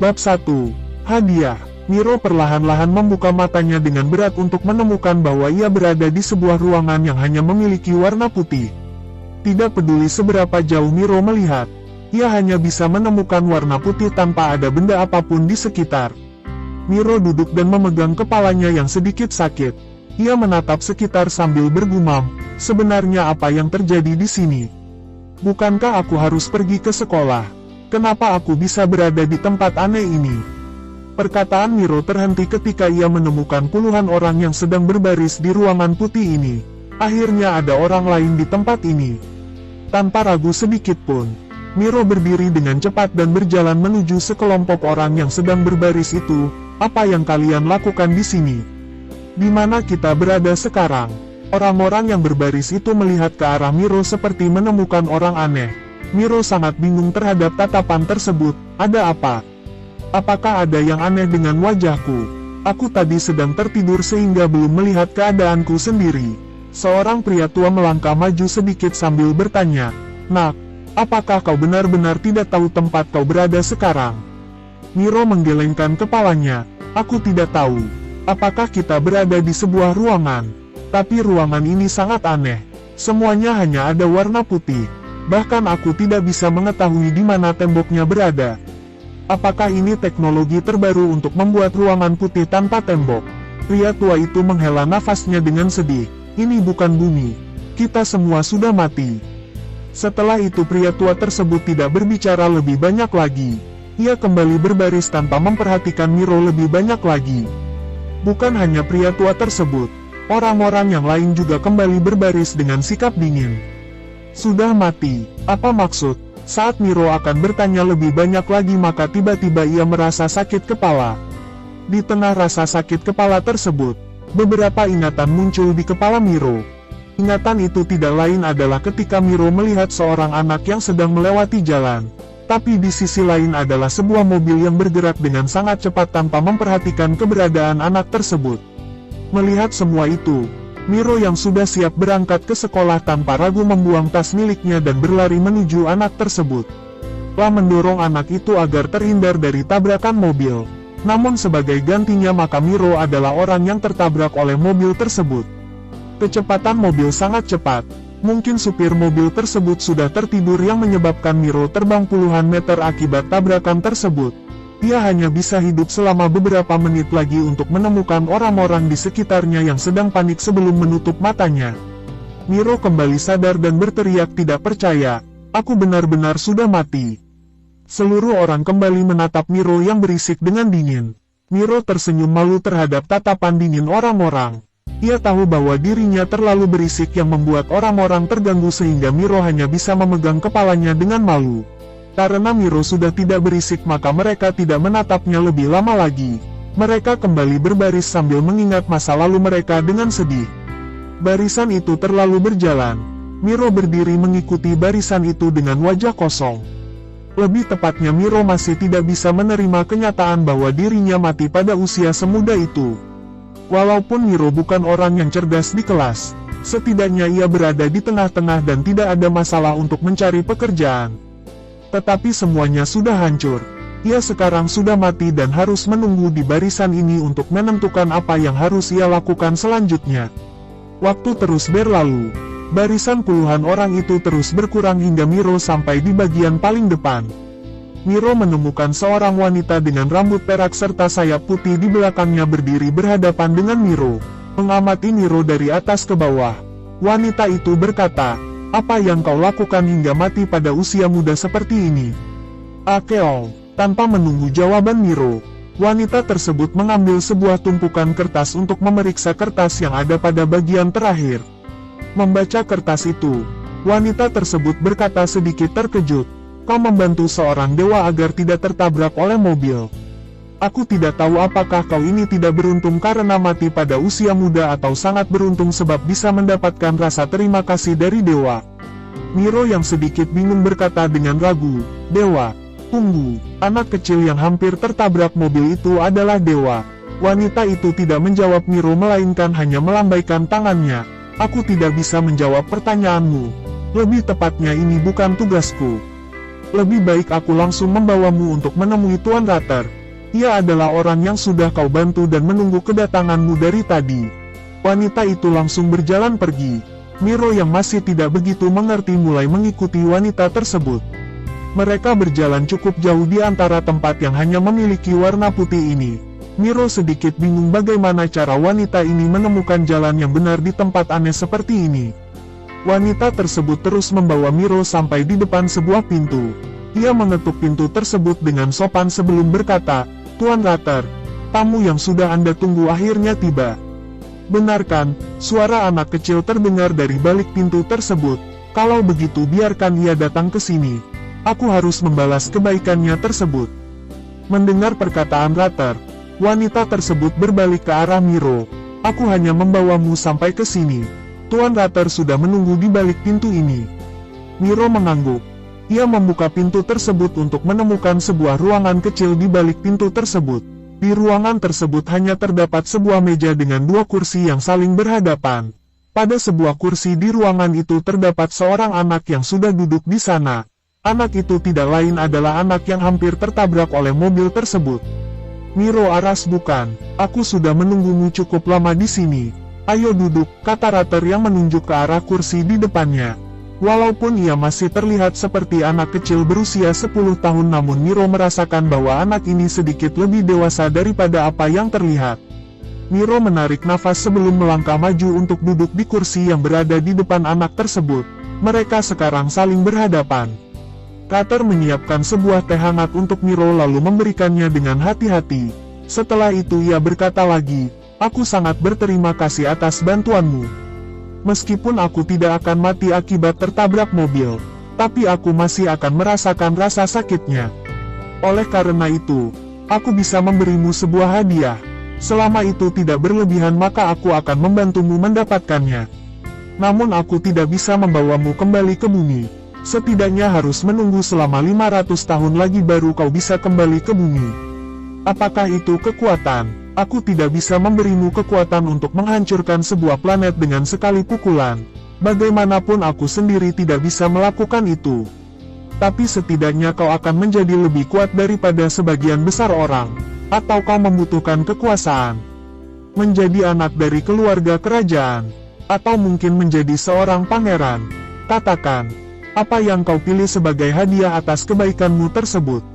Bab 1. Hadiah. Miro perlahan-lahan membuka matanya dengan berat untuk menemukan bahwa ia berada di sebuah ruangan yang hanya memiliki warna putih. Tidak peduli seberapa jauh Miro melihat, ia hanya bisa menemukan warna putih tanpa ada benda apapun di sekitar. Miro duduk dan memegang kepalanya yang sedikit sakit. Ia menatap sekitar sambil bergumam, sebenarnya apa yang terjadi di sini? Bukankah aku harus pergi ke sekolah? Kenapa aku bisa berada di tempat aneh ini? Perkataan Miro terhenti ketika ia menemukan puluhan orang yang sedang berbaris di ruangan putih ini. Akhirnya ada orang lain di tempat ini. Tanpa ragu sedikit pun, Miro berdiri dengan cepat dan berjalan menuju sekelompok orang yang sedang berbaris itu. Apa yang kalian lakukan di sini? Di mana kita berada sekarang? Orang-orang yang berbaris itu melihat ke arah Miro seperti menemukan orang aneh. Miro sangat bingung terhadap tatapan tersebut. Ada apa? Apakah ada yang aneh dengan wajahku? Aku tadi sedang tertidur sehingga belum melihat keadaanku sendiri. Seorang pria tua melangkah maju sedikit sambil bertanya, "Nak, apakah kau benar-benar tidak tahu tempat kau berada sekarang?" Miro menggelengkan kepalanya. "Aku tidak tahu. Apakah kita berada di sebuah ruangan? Tapi ruangan ini sangat aneh. Semuanya hanya ada warna putih. Bahkan aku tidak bisa mengetahui di mana temboknya berada. Apakah ini teknologi terbaru untuk membuat ruangan putih tanpa tembok?" Pria tua itu menghela nafasnya dengan sedih. "Ini bukan bumi. Kita semua sudah mati." Setelah itu pria tua tersebut tidak berbicara lebih banyak lagi. Ia kembali berbaris tanpa memperhatikan Miro lebih banyak lagi. Bukan hanya pria tua tersebut, orang-orang yang lain juga kembali berbaris dengan sikap dingin. "Sudah mati, apa maksud?" Saat Miro akan bertanya lebih banyak lagi maka tiba-tiba ia merasa sakit kepala. Di tengah rasa sakit kepala tersebut, beberapa ingatan muncul di kepala Miro. Ingatan itu tidak lain adalah ketika Miro melihat seorang anak yang sedang melewati jalan. Tapi di sisi lain adalah sebuah mobil yang bergerak dengan sangat cepat tanpa memperhatikan keberadaan anak tersebut. Melihat semua itu, Miro yang sudah siap berangkat ke sekolah tanpa ragu membuang tas miliknya dan berlari menuju anak tersebut. Telah mendorong anak itu agar terhindar dari tabrakan mobil. Namun sebagai gantinya maka Miro adalah orang yang tertabrak oleh mobil tersebut. Kecepatan mobil sangat cepat. Mungkin supir mobil tersebut sudah tertidur yang menyebabkan Miro terbang puluhan meter akibat tabrakan tersebut. Ia hanya bisa hidup selama beberapa menit lagi untuk menemukan orang-orang di sekitarnya yang sedang panik sebelum menutup matanya. Miro kembali sadar dan berteriak tidak percaya, "Aku benar-benar sudah mati." Seluruh orang kembali menatap Miro yang berisik dengan dingin. Miro tersenyum malu terhadap tatapan dingin orang-orang. Ia tahu bahwa dirinya terlalu berisik yang membuat orang-orang terganggu sehingga Miro hanya bisa memegang kepalanya dengan malu. Karena Miro sudah tidak berisik maka mereka tidak menatapnya lebih lama lagi. Mereka kembali berbaris sambil mengingat masa lalu mereka dengan sedih. Barisan itu terlalu berjalan. Miro berdiri mengikuti barisan itu dengan wajah kosong. Lebih tepatnya Miro masih tidak bisa menerima kenyataan bahwa dirinya mati pada usia semuda itu. Walaupun Miro bukan orang yang cerdas di kelas, setidaknya ia berada di tengah-tengah dan tidak ada masalah untuk mencari pekerjaan. Tetapi semuanya sudah hancur. Ia sekarang sudah mati dan harus menunggu di barisan ini untuk menentukan apa yang harus ia lakukan selanjutnya. Waktu terus berlalu. Barisan puluhan orang itu terus berkurang hingga Miro sampai di bagian paling depan. Miro menemukan seorang wanita dengan rambut perak serta sayap putih di belakangnya berdiri berhadapan dengan Miro. Mengamati Miro dari atas ke bawah. Wanita itu berkata, "Apa yang kau lakukan hingga mati pada usia muda seperti ini?" "Akeong." Tanpa menunggu jawaban Miro, wanita tersebut mengambil sebuah tumpukan kertas untuk memeriksa kertas yang ada pada bagian terakhir. Membaca kertas itu, wanita tersebut berkata sedikit terkejut, "Kau membantu seorang dewa agar tidak tertabrak oleh mobil. Aku tidak tahu apakah kau ini tidak beruntung karena mati pada usia muda atau sangat beruntung sebab bisa mendapatkan rasa terima kasih dari dewa." Miro yang sedikit bingung berkata dengan ragu, "Dewa? Tunggu, anak kecil yang hampir tertabrak mobil itu adalah dewa." Wanita itu tidak menjawab Miro melainkan hanya melambaikan tangannya. "Aku tidak bisa menjawab pertanyaanmu. Lebih tepatnya ini bukan tugasku." Lebih baik aku langsung membawamu untuk menemui Tuan Rater. Ia adalah orang yang sudah kau bantu dan menunggu kedatanganmu dari tadi. Wanita itu langsung berjalan pergi. Miro yang masih tidak begitu mengerti mulai mengikuti wanita tersebut. Mereka berjalan cukup jauh di antara tempat yang hanya memiliki warna putih ini. Miro sedikit bingung bagaimana cara wanita ini menemukan jalan yang benar di tempat aneh seperti ini. Wanita tersebut terus membawa Miro sampai di depan sebuah pintu. Ia mengetuk pintu tersebut dengan sopan sebelum berkata, "Tuan Rater, tamu yang sudah Anda tunggu akhirnya tiba." "Benar kan?" Suara anak kecil terdengar dari balik pintu tersebut. "Kalau begitu biarkan ia datang ke sini. Aku harus membalas kebaikannya tersebut." Mendengar perkataan Rater, wanita tersebut berbalik ke arah Miro. "Aku hanya membawamu sampai ke sini. Tuan Rater sudah menunggu di balik pintu ini." Miro mengangguk. Ia membuka pintu tersebut untuk menemukan sebuah ruangan kecil di balik pintu tersebut. Di ruangan tersebut hanya terdapat sebuah meja dengan 2 kursi yang saling berhadapan. Pada sebuah kursi di ruangan itu terdapat seorang anak yang sudah duduk di sana. Anak itu tidak lain adalah anak yang hampir tertabrak oleh mobil tersebut. "Miro Aras bukan? Aku sudah menunggumu cukup lama di sini. Ayo duduk," kata Rater yang menunjuk ke arah kursi di depannya. Walaupun ia masih terlihat seperti anak kecil berusia 10 tahun namun Miro merasakan bahwa anak ini sedikit lebih dewasa daripada apa yang terlihat. Miro menarik nafas sebelum melangkah maju untuk duduk di kursi yang berada di depan anak tersebut. Mereka sekarang saling berhadapan. Rater menyiapkan sebuah teh hangat untuk Miro lalu memberikannya dengan hati-hati. Setelah itu ia berkata lagi, "Aku sangat berterima kasih atas bantuanmu. Meskipun aku tidak akan mati akibat tertabrak mobil, tapi aku masih akan merasakan rasa sakitnya. Oleh karena itu, aku bisa memberimu sebuah hadiah. Selama itu tidak berlebihan maka aku akan membantumu mendapatkannya. Namun aku tidak bisa membawamu kembali ke bumi. Setidaknya harus menunggu selama 500 tahun lagi baru kau bisa kembali ke bumi. Apakah itu kekuatan? Aku tidak bisa memberimu kekuatan untuk menghancurkan sebuah planet dengan sekali pukulan. Bagaimanapun aku sendiri tidak bisa melakukan itu. Tapi setidaknya kau akan menjadi lebih kuat daripada sebagian besar orang. Atau kau membutuhkan kekuasaan. Menjadi anak dari keluarga kerajaan. Atau mungkin menjadi seorang pangeran. Katakan, apa yang kau pilih sebagai hadiah atas kebaikanmu tersebut?"